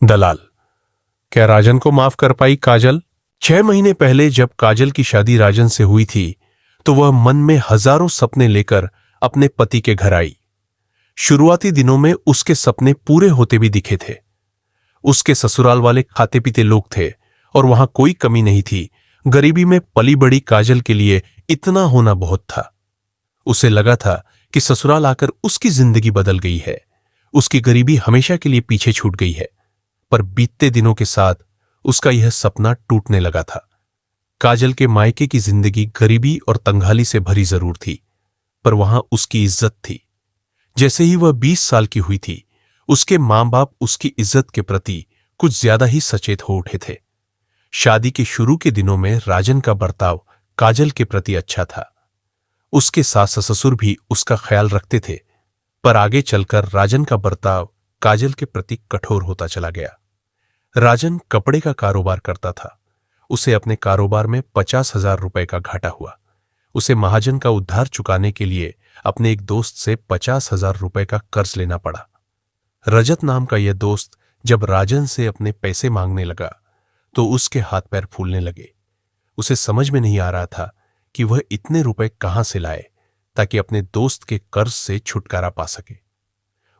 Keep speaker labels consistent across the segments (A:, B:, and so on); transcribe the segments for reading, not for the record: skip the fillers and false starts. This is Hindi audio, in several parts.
A: दलाल। क्या राजन को माफ कर पाई काजल? 6 महीने पहले जब काजल की शादी राजन से हुई थी तो वह मन में हजारों सपने लेकर अपने पति के घर आई। शुरुआती दिनों में उसके सपने पूरे होते भी दिखे थे। उसके ससुराल वाले खाते पीते लोग थे और वहां कोई कमी नहीं थी। गरीबी में पली बड़ी काजल के लिए इतना होना बहुत था। उसे लगा था कि ससुराल आकर उसकी जिंदगी बदल गई है, उसकी गरीबी हमेशा के लिए पीछे छूट गई है। पर बीतते दिनों के साथ उसका यह सपना टूटने लगा था। काजल के मायके की जिंदगी गरीबी और तंगहाली से भरी जरूर थी, पर वहां उसकी इज्जत थी। जैसे ही वह 20 साल की हुई थी, उसके मां बाप उसकी इज्जत के प्रति कुछ ज्यादा ही सचेत हो उठे थे। शादी के शुरू के दिनों में राजन का बर्ताव काजल के प्रति अच्छा था। उसके सास ससुर भी उसका ख्याल रखते थे, पर आगे चलकर राजन का बर्ताव काजल के प्रति कठोर होता चला गया। राजन कपड़े का कारोबार करता था। उसे अपने कारोबार में 50,000 रुपए का घाटा हुआ। उसे महाजन का उद्धार चुकाने के लिए अपने एक दोस्त से 50,000 रुपए का कर्ज लेना पड़ा। रजत नाम का यह दोस्त जब राजन से अपने पैसे मांगने लगा तो उसके हाथ पैर फूलने लगे। उसे समझ में नहीं आ रहा था कि वह इतने रुपए कहां से लाए ताकि अपने दोस्त के कर्ज से छुटकारा पा सके।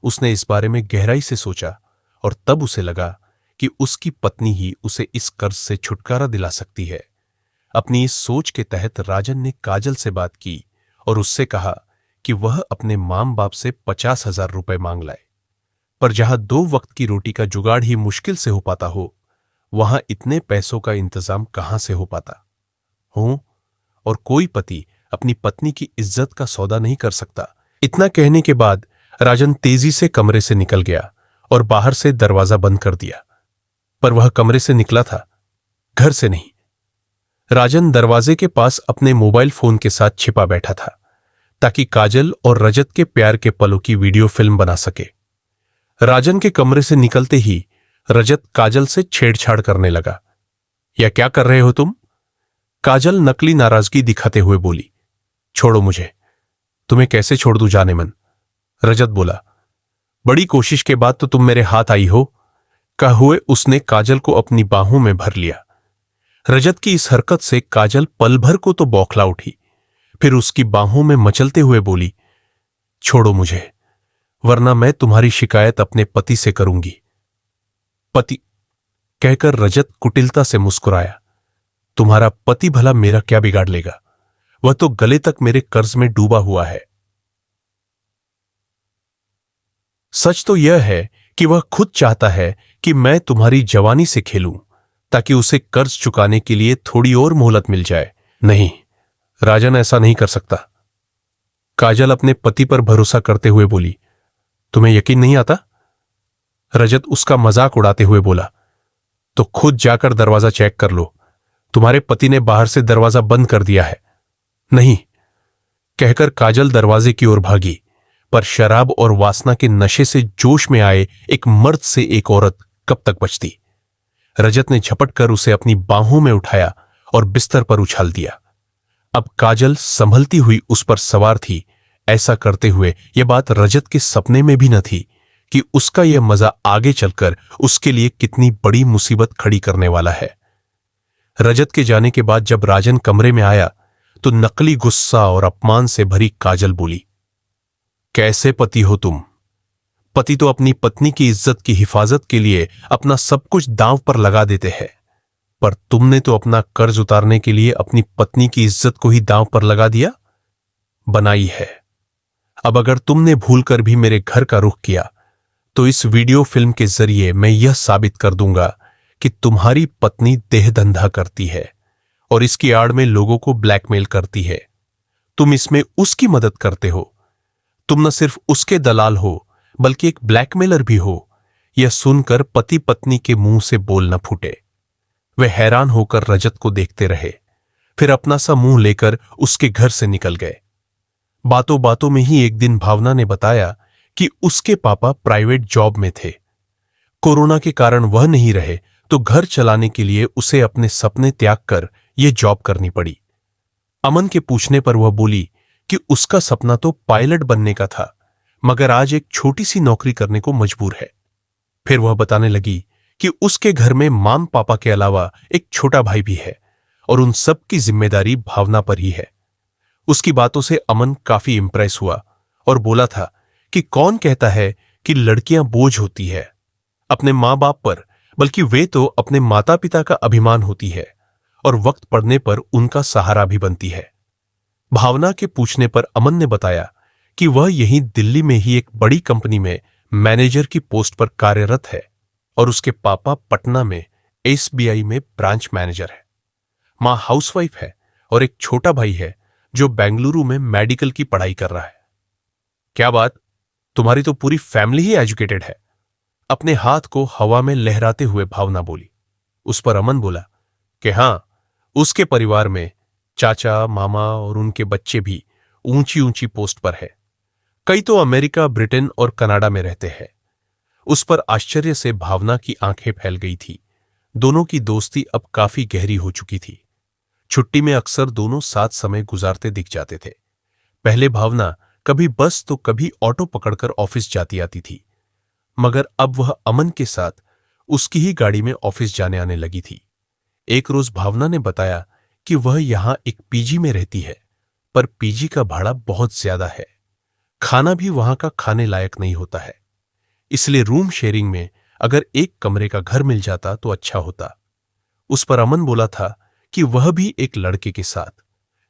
A: उसने इस बारे में गहराई से सोचा और तब उसे लगा कि उसकी पत्नी ही उसे इस कर्ज से छुटकारा दिला सकती है। अपनी इस सोच के तहत राजन ने काजल से बात की और उससे कहा कि वह अपने मां बाप से 50,000 रुपए मांग लाए। पर जहां 2 वक्त की रोटी का जुगाड़ ही मुश्किल से हो पाता हो, वहां इतने पैसों का इंतजाम कहां से हो पाता हो? और कोई पति अपनी पत्नी की इज्जत का सौदा नहीं कर सकता। इतना कहने के बाद राजन तेजी से कमरे से निकल गया और बाहर से दरवाजा बंद कर दिया। पर वह कमरे से निकला था, घर से नहीं। राजन दरवाजे के पास अपने मोबाइल फोन के साथ छिपा बैठा था ताकि काजल और रजत के प्यार के पलों की वीडियो फिल्म बना सके। राजन के कमरे से निकलते ही रजत काजल से छेड़छाड़ करने लगा। यह क्या कर रहे हो तुम? काजल नकली नाराजगी दिखाते हुए बोली। छोड़ो मुझे। तुम्हें कैसे छोड़ दूं जाने मन? रजत बोला। बड़ी कोशिश के बाद तो तुम मेरे हाथ आई हो, कहे हुए उसने काजल को अपनी बाहों में भर लिया। रजत की इस हरकत से काजल पल भर को तो बौखला उठी, फिर उसकी बाहों में मचलते हुए बोली, छोड़ो मुझे, वरना मैं तुम्हारी शिकायत अपने पति से करूंगी। पति कहकर रजत कुटिलता से मुस्कुराया। तुम्हारा पति भला मेरा क्या बिगाड़ लेगा? वह तो गले तक मेरे कर्ज में डूबा हुआ है। सच तो यह है कि वह खुद चाहता है कि मैं तुम्हारी जवानी से खेलूं ताकि उसे कर्ज चुकाने के लिए थोड़ी और मोहलत मिल जाए। नहीं, राजन ऐसा नहीं कर सकता। काजल अपने पति पर भरोसा करते हुए बोली। तुम्हें यकीन नहीं आता? रजत उसका मजाक उड़ाते हुए बोला। तो खुद जाकर दरवाजा चेक कर लो। तुम्हारे पति ने बाहर से दरवाजा बंद कर दिया है। नहीं, कहकर काजल दरवाजे की ओर भागी, पर शराब और वासना के नशे से जोश में आए एक मर्द से एक औरत कब तक बचती? रजत ने झपट कर उसे अपनी बाहों में उठाया और बिस्तर पर उछाल दिया। अब काजल संभलती हुई उस पर सवार थी। ऐसा करते हुए यह बात रजत के सपने में भी न थी कि उसका यह मजा आगे चलकर उसके लिए कितनी बड़ी मुसीबत खड़ी करने वाला है। रजत के जाने के बाद जब राजन कमरे में आया तो नकली गुस्सा और अपमान से भरी काजल बोली, कैसे पति हो तुम? पति तो अपनी पत्नी की इज्जत की हिफाजत के लिए अपना सब कुछ दांव पर लगा देते हैं, पर तुमने तो अपना कर्ज उतारने के लिए अपनी पत्नी की इज्जत को ही दांव पर लगा दिया। बनाई है। अब अगर तुमने भूलकर भी मेरे घर का रुख किया तो इस वीडियो फिल्म के जरिए मैं यह साबित कर दूंगा कि तुम्हारी पत्नी देहधंधा करती है और इसकी आड़ में लोगों को ब्लैकमेल करती है। तुम इसमें उसकी मदद करते हो। तुम न सिर्फ उसके दलाल हो बल्कि एक ब्लैकमेलर भी हो। यह सुनकर पति पत्नी के मुंह से बोल न फूटे। वे हैरान होकर रजत को देखते रहे, फिर अपना सा मुंह लेकर उसके घर से निकल गए। बातों बातों में ही एक दिन भावना ने बताया कि उसके पापा प्राइवेट जॉब में थे। कोरोना के कारण वह नहीं रहे तो घर चलाने के लिए उसे अपने सपने त्याग कर यह जॉब करनी पड़ी। अमन के पूछने पर वह बोली कि उसका सपना तो पायलट बनने का था, मगर आज एक छोटी सी नौकरी करने को मजबूर है। फिर वह बताने लगी कि उसके घर में माम पापा के अलावा एक छोटा भाई भी है और उन सब की जिम्मेदारी भावना पर ही है। उसकी बातों से अमन काफी इंप्रेस हुआ और बोला था कि कौन कहता है कि लड़कियां बोझ होती है अपने माँ बाप पर, बल्कि वे तो अपने माता पिता का अभिमान होती है और वक्त पड़ने पर उनका सहारा भी बनती है। भावना के पूछने पर अमन ने बताया कि वह यहीं दिल्ली में ही एक बड़ी कंपनी में मैनेजर की पोस्ट पर कार्यरत है और उसके पापा पटना में एसबीआई में ब्रांच मैनेजर है। मां हाउसवाइफ है और एक छोटा भाई है जो बेंगलुरु में मेडिकल की पढ़ाई कर रहा है। क्या बात, तुम्हारी तो पूरी फैमिली ही एजुकेटेड है। अपने हाथ को हवा में लहराते हुए भावना बोली। उस पर अमन बोला कि हां, उसके परिवार में चाचा, मामा और उनके बच्चे भी ऊंची ऊंची पोस्ट पर है। कई तो अमेरिका, ब्रिटेन और कनाडा में रहते हैं। उस पर आश्चर्य से भावना की आंखें फैल गई थी। दोनों की दोस्ती अब काफी गहरी हो चुकी थी। छुट्टी में अक्सर दोनों साथ समय गुजारते दिख जाते थे। पहले भावना कभी बस तो कभी ऑटो पकड़कर ऑफिस जाती आती थी, मगर अब वह अमन के साथ उसकी ही गाड़ी में ऑफिस जाने आने लगी थी। एक रोज भावना ने बताया कि वह यहां एक पीजी में रहती है, पर पीजी का भाड़ा बहुत ज्यादा है। खाना भी वहां का खाने लायक नहीं होता है, इसलिए रूम शेयरिंग में अगर एक कमरे का घर मिल जाता तो अच्छा होता। उस पर अमन बोला था कि वह भी एक लड़के के साथ,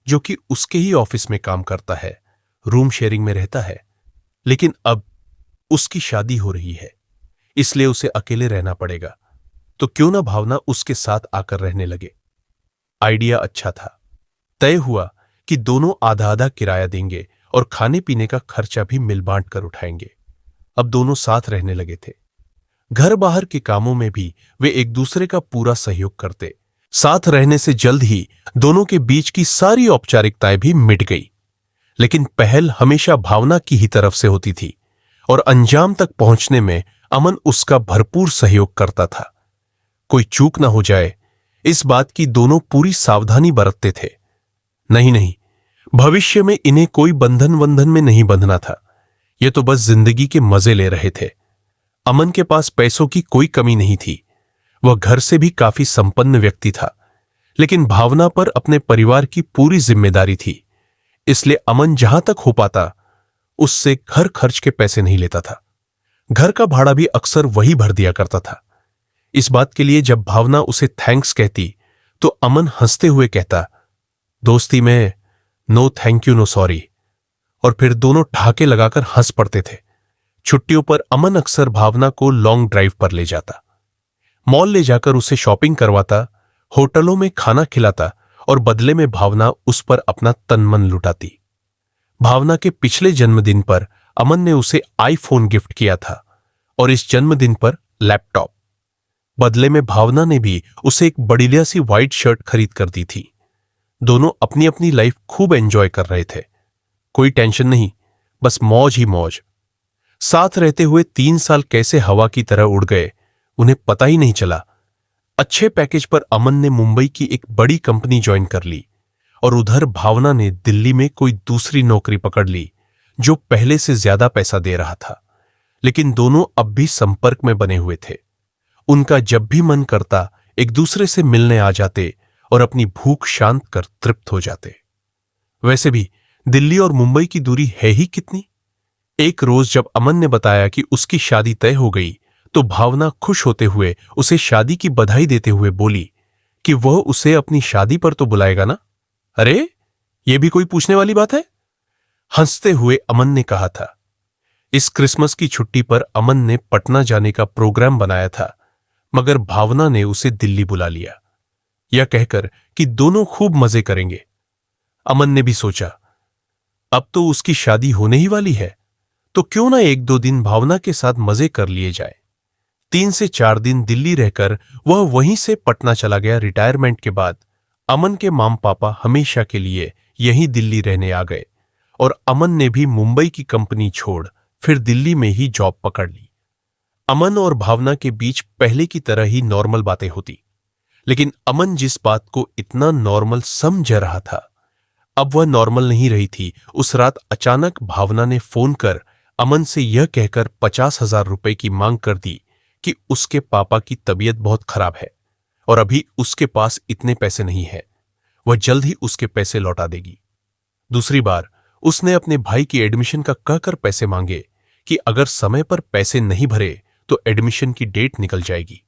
A: जो कि उसके ही ऑफिस में काम करता है, रूम शेयरिंग में रहता है। लेकिन अब उसकी शादी हो रही है, इसलिए उसे अकेले रहना पड़ेगा। तो क्यों ना भावना उसके साथ आकर रहने लगे। आइडिया अच्छा था। तय हुआ कि दोनों आधा आधा किराया देंगे और खाने पीने का खर्चा भी मिल बांट कर उठाएंगे। अब दोनों साथ रहने लगे थे। घर बाहर के कामों में भी वे एक दूसरे का पूरा सहयोग करते। साथ रहने से जल्द ही दोनों के बीच की सारी औपचारिकताएं भी मिट गई। लेकिन पहल हमेशा भावना की ही तरफ से होती थी और अंजाम तक पहुंचने में अमन उसका भरपूर सहयोग करता था। कोई चूक ना हो जाए, इस बात की दोनों पूरी सावधानी बरतते थे। नहीं, भविष्य में इन्हें कोई बंधन में नहीं बंधना था। ये तो बस जिंदगी के मजे ले रहे थे। अमन के पास पैसों की कोई कमी नहीं थी। वह घर से भी काफी संपन्न व्यक्ति था, लेकिन भावना पर अपने परिवार की पूरी जिम्मेदारी थी। इसलिए अमन जहां तक हो पाता उससे घर खर्च के पैसे नहीं लेता था। घर का भाड़ा भी अक्सर वही भर दिया करता था। इस बात के लिए जब भावना उसे थैंक्स कहती तो अमन हंसते हुए कहता, दोस्ती में no thank you no sorry, और फिर दोनों ठहाके लगाकर हंस पड़ते थे। छुट्टियों पर अमन अक्सर भावना को लॉन्ग ड्राइव पर ले जाता, मॉल ले जाकर उसे शॉपिंग करवाता, होटलों में खाना खिलाता और बदले में भावना उस पर अपना तन मन लुटाती। भावना के पिछले जन्मदिन पर अमन ने उसे आईफोन गिफ्ट किया था और इस जन्मदिन पर लैपटॉप। बदले में भावना ने भी उसे एक बढ़िया सी व्हाइट शर्ट खरीद कर दी थी। दोनों अपनी अपनी लाइफ खूब एंजॉय कर रहे थे। कोई टेंशन नहीं, बस मौज ही मौज। साथ रहते हुए 3 साल कैसे हवा की तरह उड़ गए उन्हें पता ही नहीं चला। अच्छे पैकेज पर अमन ने मुंबई की एक बड़ी कंपनी ज्वाइन कर ली और उधर भावना ने दिल्ली में कोई दूसरी नौकरी पकड़ ली जो पहले से ज्यादा पैसा दे रहा था। लेकिन दोनों अब भी संपर्क में बने हुए थे। उनका जब भी मन करता एक दूसरे से मिलने आ जाते और अपनी भूख शांत कर तृप्त हो जाते। वैसे भी दिल्ली और मुंबई की दूरी है ही कितनी। एक रोज जब अमन ने बताया कि उसकी शादी तय हो गई तो भावना खुश होते हुए उसे शादी की बधाई देते हुए बोली कि वह उसे अपनी शादी पर तो बुलाएगा ना। अरे, यह भी कोई पूछने वाली बात है? हंसते हुए अमन ने कहा था। इस क्रिसमस की छुट्टी पर अमन ने पटना जाने का प्रोग्राम बनाया था, मगर भावना ने उसे दिल्ली बुला लिया, यह कहकर कि दोनों खूब मजे करेंगे। अमन ने भी सोचा, अब तो उसकी शादी होने ही वाली है, तो क्यों ना 1-2 दिन भावना के साथ मजे कर लिए जाए। 3 से 4 दिन दिल्ली रहकर वह वहीं से पटना चला गया। रिटायरमेंट के बाद अमन के माम पापा हमेशा के लिए यहीं दिल्ली रहने आ गए और अमन ने भी मुंबई की कंपनी छोड़ फिर दिल्ली में ही जॉब पकड़ ली। अमन और भावना के बीच पहले की तरह ही नॉर्मल बातें होती, लेकिन अमन जिस बात को इतना नॉर्मल समझ रहा था, अब वह नॉर्मल नहीं रही थी। उस रात अचानक भावना ने फोन कर अमन से यह कहकर 50,000 रुपए की मांग कर दी कि उसके पापा की तबीयत बहुत खराब है और अभी उसके पास इतने पैसे नहीं है, वह जल्द ही उसके पैसे लौटा देगी। दूसरी बार उसने अपने भाई की एडमिशन का कहकर पैसे मांगे कि अगर समय पर पैसे नहीं भरे तो एडमिशन की डेट निकल जाएगी।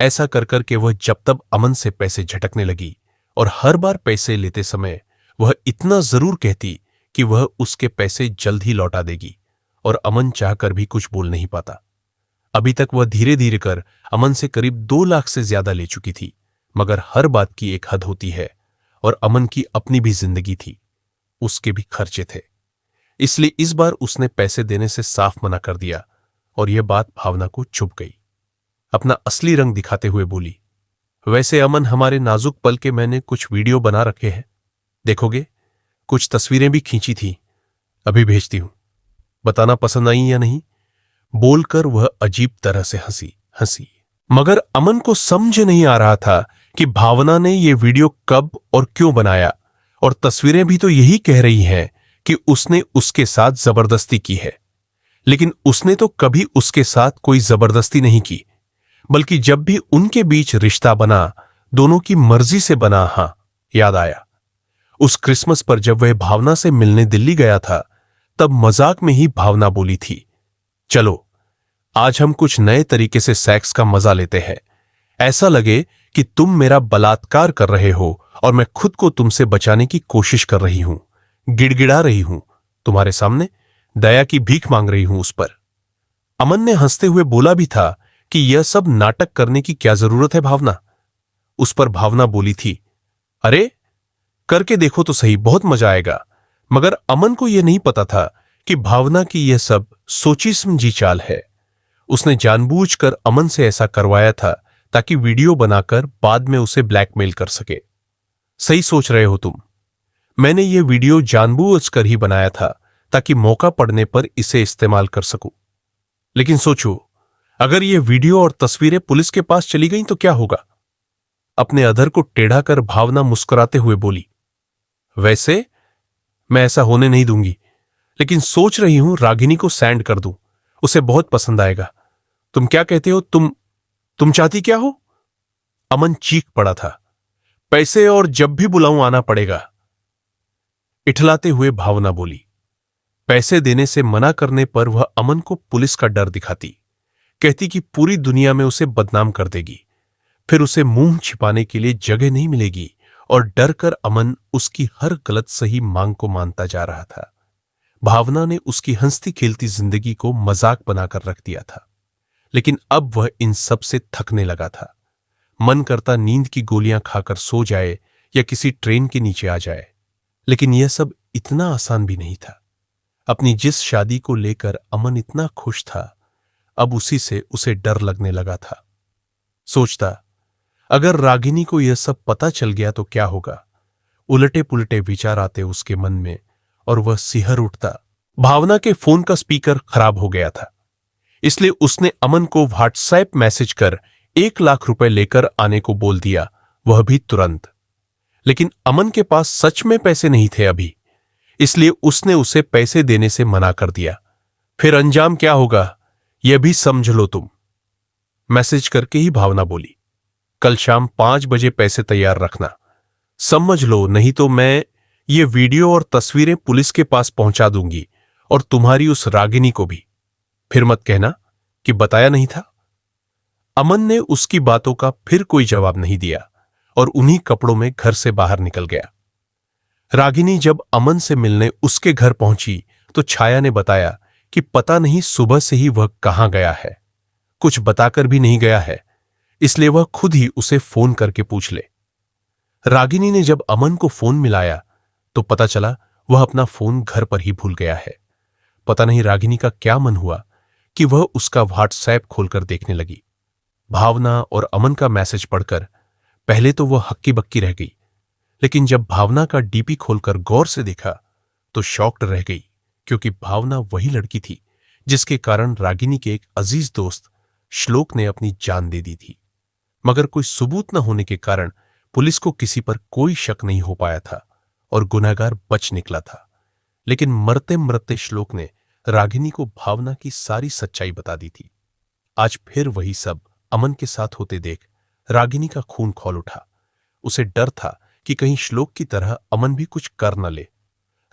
A: ऐसा कर कर के वह जब तब अमन से पैसे झटकने लगी और हर बार पैसे लेते समय वह इतना जरूर कहती कि वह उसके पैसे जल्द ही लौटा देगी, और अमन चाहकर भी कुछ बोल नहीं पाता। अभी तक वह धीरे धीरे कर अमन से करीब 2 लाख से ज्यादा ले चुकी थी, मगर हर बात की एक हद होती है और अमन की अपनी भी जिंदगी थी, उसके भी खर्चे थे। इसलिए इस बार उसने पैसे देने से साफ मना कर दिया और यह बात भावना को चुभ गई। अपना असली रंग दिखाते हुए बोली, वैसे अमन, हमारे नाजुक पल के मैंने कुछ वीडियो बना रखे हैं, देखोगे? कुछ तस्वीरें भी खींची थी, अभी भेजती हूं, बताना पसंद आई या नहीं। बोलकर वह अजीब तरह से हंसी। मगर अमन को समझ नहीं आ रहा था कि भावना ने यह वीडियो कब और क्यों बनाया, और तस्वीरें भी तो यही कह रही हैं कि उसने उसके साथ जबरदस्ती की है। लेकिन उसने तो कभी उसके साथ कोई जबरदस्ती नहीं की, बल्कि जब भी उनके बीच रिश्ता बना, दोनों की मर्जी से बना। हां, याद आया, उस क्रिसमस पर जब वह भावना से मिलने दिल्ली गया था, तब मजाक में ही भावना बोली थी, चलो आज हम कुछ नए तरीके से सेक्स का मजा लेते हैं, ऐसा लगे कि तुम मेरा बलात्कार कर रहे हो और मैं खुद को तुमसे बचाने की कोशिश कर रही हूं, गिड़गिड़ा रही हूं तुम्हारे सामने, दया की भीख मांग रही हूं उस पर। अमन ने हंसते हुए बोला भी था कि यह सब नाटक करने की क्या जरूरत है भावना। उस पर भावना बोली थी, अरे करके देखो तो सही, बहुत मजा आएगा। मगर अमन को यह नहीं पता था कि भावना की यह सब सोची समझी चाल है। उसने जानबूझकर अमन से ऐसा करवाया था ताकि वीडियो बनाकर बाद में उसे ब्लैकमेल कर सके। सही सोच रहे हो तुम, मैंने यह वीडियो जानबूझकर ही बनाया था ताकि मौका पड़ने पर इसे इस्तेमाल कर सकूं। लेकिन सोचो, अगर यह वीडियो और तस्वीरें पुलिस के पास चली गईं तो क्या होगा? अपने अधर को टेढ़ा कर भावना मुस्कुराते हुए बोली, वैसे मैं ऐसा होने नहीं दूंगी, लेकिन सोच रही हूं रागिनी को सेंड कर दूं, उसे बहुत पसंद आएगा। तुम क्या कहते हो? तुम चाहती क्या हो? अमन चीख पड़ा था, पैसे और जब भी बुलाऊं आना पड़ेगा। इठलाते हुए भावना बोली। पैसे देने से मना करने पर वह अमन को पुलिस का डर दिखाती, कहती कि पूरी दुनिया में उसे बदनाम कर देगी, फिर उसे मुंह छिपाने के लिए जगह नहीं मिलेगी, और डर कर अमन उसकी हर गलत सही मांग को मानता जा रहा था। भावना ने उसकी हंसती खेलती जिंदगी को मजाक बनाकर रख दिया था, लेकिन अब वह इन सब से थकने लगा था। मन करता नींद की गोलियां खाकर सो जाए या किसी ट्रेन के नीचे आ जाए, लेकिन यह सब इतना आसान भी नहीं था। अपनी जिस शादी को लेकर अमन इतना खुश था, अब उसी से उसे डर लगने लगा था। सोचता, अगर रागिनी को यह सब पता चल गया तो क्या होगा? उलटे पुलटे विचार आते उसके मन में और वह सिहर उठता। भावना के फोन का स्पीकर खराब हो गया था, इसलिए उसने अमन को व्हाट्सएप मैसेज कर 1 लाख रुपए लेकर आने को बोल दिया, वह भी तुरंत। लेकिन अमन के पास सच में पैसे नहीं थे अभी, इसलिए उसने उसे पैसे देने से मना कर दिया। फिर अंजाम क्या होगा यह भी समझ लो तुम। मैसेज करके ही भावना बोली, कल शाम 5 बजे पैसे तैयार रखना, समझ लो, नहीं तो मैं ये वीडियो और तस्वीरें पुलिस के पास पहुंचा दूंगी, और तुम्हारी उस रागिनी को भी। फिर मत कहना कि बताया नहीं था। अमन ने उसकी बातों का फिर कोई जवाब नहीं दिया और उन्हीं कपड़ों में घर से बाहर निकल गया। रागिनी जब अमन से मिलने उसके घर पहुंची तो छाया ने बताया कि पता नहीं सुबह से ही वह कहां गया है, कुछ बताकर भी नहीं गया है, इसलिए वह खुद ही उसे फोन करके पूछ ले। रागिनी ने जब अमन को फोन मिलाया तो पता चला वह अपना फोन घर पर ही भूल गया है। पता नहीं रागिनी का क्या मन हुआ कि वह उसका व्हाट्सएप खोलकर देखने लगी। भावना और अमन का मैसेज पढ़कर पहले तो वह हक्की बक्की रह गई, लेकिन जब भावना का डीपी खोलकर गौर से देखा तो शॉक्ड रह गई, क्योंकि भावना वही लड़की थी जिसके कारण रागिनी के एक अजीज दोस्त श्लोक ने अपनी जान दे दी थी। मगर कोई सबूत न होने के कारण पुलिस को किसी पर कोई शक नहीं हो पाया था और गुनहगार बच निकला था। लेकिन मरते मरते श्लोक ने रागिनी को भावना की सारी सच्चाई बता दी थी। आज फिर वही सब अमन के साथ होते देख रागिनी का खून खौल उठा। उसे डर था कि कहीं श्लोक की तरह अमन भी कुछ कर न ले।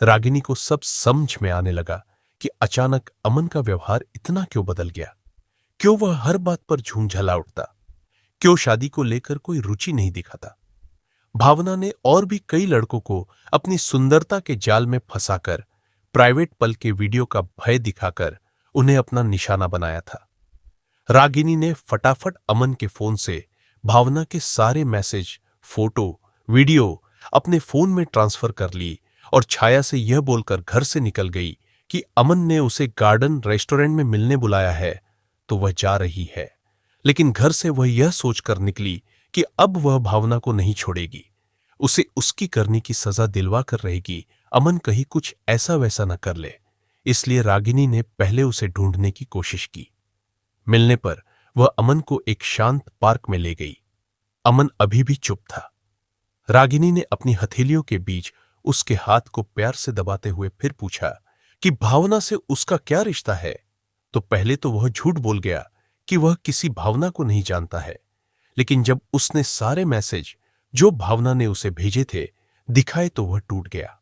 A: रागिनी को सब समझ में आने लगा कि अचानक अमन का व्यवहार इतना क्यों बदल गया। क्यों वह हर बात पर झूंझला उठता, क्यों शादी को लेकर कोई रुचि नहीं दिखाता। भावना ने और भी कई लड़कों को अपनी सुंदरता के जाल में फंसाकर प्राइवेट पल के वीडियो का भय दिखाकर उन्हें अपना निशाना बनाया था। रागिनी ने फटाफट अमन के फोन से भावना के सारे मैसेज, फोटो, वीडियो अपने फोन में ट्रांसफर कर ली और छाया से यह बोलकर घर से निकल गई कि अमन ने उसे गार्डन रेस्टोरेंट में मिलने बुलाया है तो वह जा रही है। लेकिन घर से वह यह सोचकर निकली कि अब वह भावना को नहीं छोड़ेगी, उसे उसकी करनी की सजा दिलवा कर रहेगी। अमन कहीं कुछ ऐसा वैसा न कर ले, इसलिए रागिनी ने पहले उसे ढूंढने की कोशिश की। मिलने पर वह अमन को एक शांत पार्क में ले गई। अमन अभी भी चुप था। रागिनी ने अपनी हथेलियों के बीच उसके हाथ को प्यार से दबाते हुए फिर पूछा कि भावना से उसका क्या रिश्ता है। तो पहले तो वह झूठ बोल गया कि वह किसी भावना को नहीं जानता है, लेकिन जब उसने सारे मैसेज जो भावना ने उसे भेजे थे दिखाए तो वह टूट गया।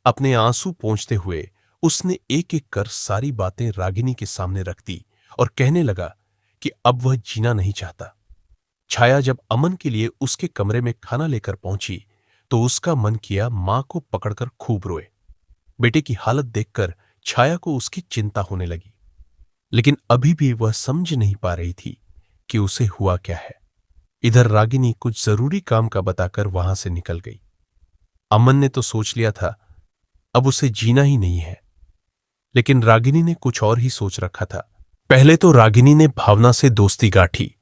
A: अपने आंसू पोंछते हुए उसने एक एक कर सारी बातें रागिनी के सामने रख दी और कहने लगा कि अब वह जीना नहीं चाहता। छाया जब अमन के लिए उसके कमरे में खाना लेकर पहुंची तो उसका मन किया मां को पकड़कर खूब रोए। बेटे की हालत देखकर छाया को उसकी चिंता होने लगी, लेकिन अभी भी वह समझ नहीं पा रही थी कि उसे हुआ क्या है। इधर रागिनी कुछ जरूरी काम का बताकर वहां से निकल गई। अमन ने तो सोच लिया था अब उसे जीना ही नहीं है, लेकिन रागिनी ने कुछ और ही सोच रखा था। पहले तो रागिनी ने भावना से दोस्ती गांठी,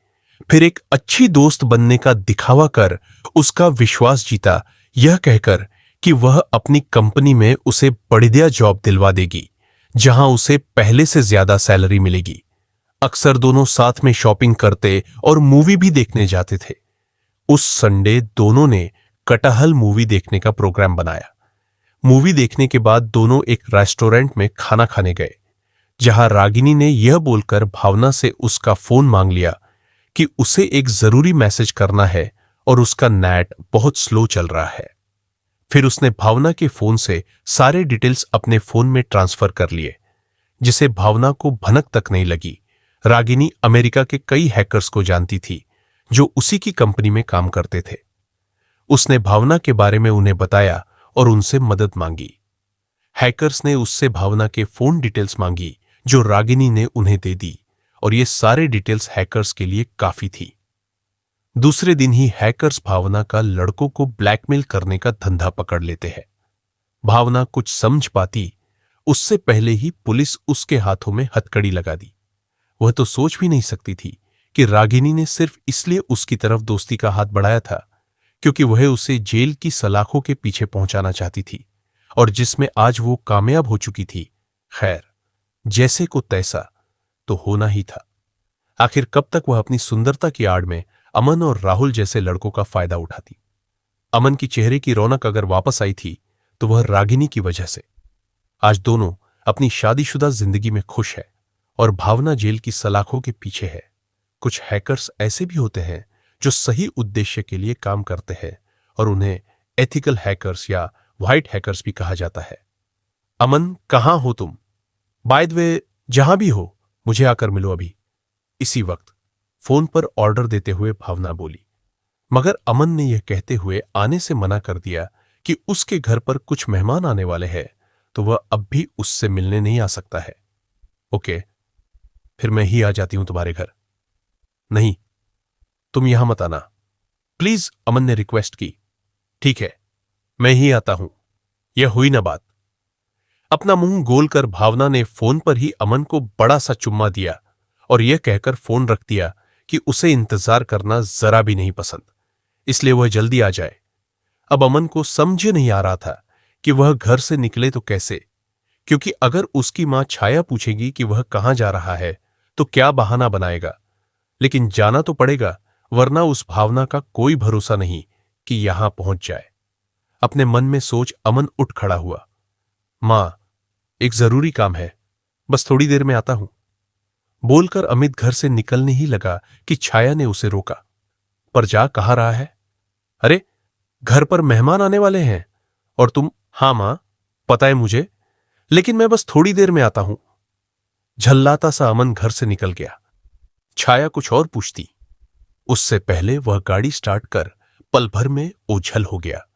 A: फिर एक अच्छी दोस्त बनने का दिखावा कर उसका विश्वास जीता, यह कहकर कि वह अपनी कंपनी में उसे बढ़िया जॉब दिलवा देगी जहां उसे पहले से ज्यादा सैलरी मिलेगी। अक्सर दोनों साथ में शॉपिंग करते और मूवी भी देखने जाते थे। उस संडे दोनों ने कटहल मूवी देखने का प्रोग्राम बनाया। मूवी देखने के बाद दोनों एक रेस्टोरेंट में खाना खाने गए, जहां रागिनी ने यह बोलकर भावना से उसका फोन मांग लिया कि उसे एक जरूरी मैसेज करना है और उसका नेट बहुत स्लो चल रहा है। फिर उसने भावना के फोन से सारे डिटेल्स अपने फोन में ट्रांसफर कर लिए, जिसे भावना को भनक तक नहीं लगी। रागिनी अमेरिका के कई हैकर्स को जानती थी जो उसी की कंपनी में काम करते थे। उसने भावना के बारे में उन्हें बताया और उनसे मदद मांगी। हैकर्स ने उससे भावना के फोन डिटेल्स मांगी जो रागिनी ने उन्हें दे दी, और ये सारे डिटेल्स हैकर्स के लिए काफी थी। दूसरे दिन ही हैकर्स भावना का लड़कों को ब्लैकमेल करने का धंधा पकड़ लेते हैं। भावना कुछ समझ पाती उससे पहले ही पुलिस उसके हाथों में हथकड़ी लगा दी। वह तो सोच भी नहीं सकती थी कि रागिनी ने सिर्फ इसलिए उसकी तरफ दोस्ती का हाथ बढ़ाया था क्योंकि वह उसे जेल की सलाखों के पीछे पहुंचाना चाहती थी, और जिसमें आज वो कामयाब हो चुकी थी। खैर, जैसे को तैसा तो होना ही था। आखिर कब तक वह अपनी सुंदरता की आड़ में अमन और राहुल जैसे लड़कों का फायदा उठाती। अमन की चेहरे की रौनक अगर वापस आई थी तो वह रागिनी की वजह से। आज दोनों अपनी शादीशुदा जिंदगी में खुश है और भावना जेल की सलाखों के पीछे है। कुछ हैकर्स ऐसे भी होते हैं जो सही उद्देश्य के लिए काम करते हैं और उन्हें एथिकल हैकर्स या व्हाइट हैकर्स भी कहा जाता है। अमन, कहां हो तुम? बाय द वे, जहां भी हो मुझे आकर मिलो अभी। इसी वक्त फोन पर ऑर्डर देते हुए भावना बोली, मगर अमन ने यह कहते हुए आने से मना कर दिया कि उसके घर पर कुछ मेहमान आने वाले हैं तो वह अब भी उससे मिलने नहीं आ सकता है। ओके, फिर मैं ही आ जाती हूं तुम्हारे घर। नहीं, तुम यहां मत आना प्लीज, अमन ने रिक्वेस्ट की। ठीक है, मैं ही आता हूं। यह हुई ना बात। अपना मुंह गोल कर भावना ने फोन पर ही अमन को बड़ा सा चुम्मा दिया और यह कहकर फोन रख दिया कि उसे इंतजार करना जरा भी नहीं पसंद, इसलिए वह जल्दी आ जाए। अब अमन को समझ नहीं आ रहा था कि वह घर से निकले तो कैसे, क्योंकि अगर उसकी मां छाया पूछेगी कि वह कहां जा रहा है तो क्या बहाना बनाएगा। लेकिन जाना तो पड़ेगा, वरना उस भावना का कोई भरोसा नहीं कि यहां पहुंच जाए। अपने मन में सोच अमन उठ खड़ा हुआ। मां, एक जरूरी काम है, बस थोड़ी देर में आता हूं। बोलकर अमित घर से निकलने ही लगा कि छाया ने उसे रोका। पर जा कहाँ रहा है? अरे, घर पर मेहमान आने वाले हैं और तुम? हां मां, पता है मुझे, लेकिन मैं बस थोड़ी देर में आता हूं। झल्लाता सा अमन घर से निकल गया। छाया कुछ और पूछती, उससे पहले वह गाड़ी स्टार्ट कर पल भर में ओझल हो गया।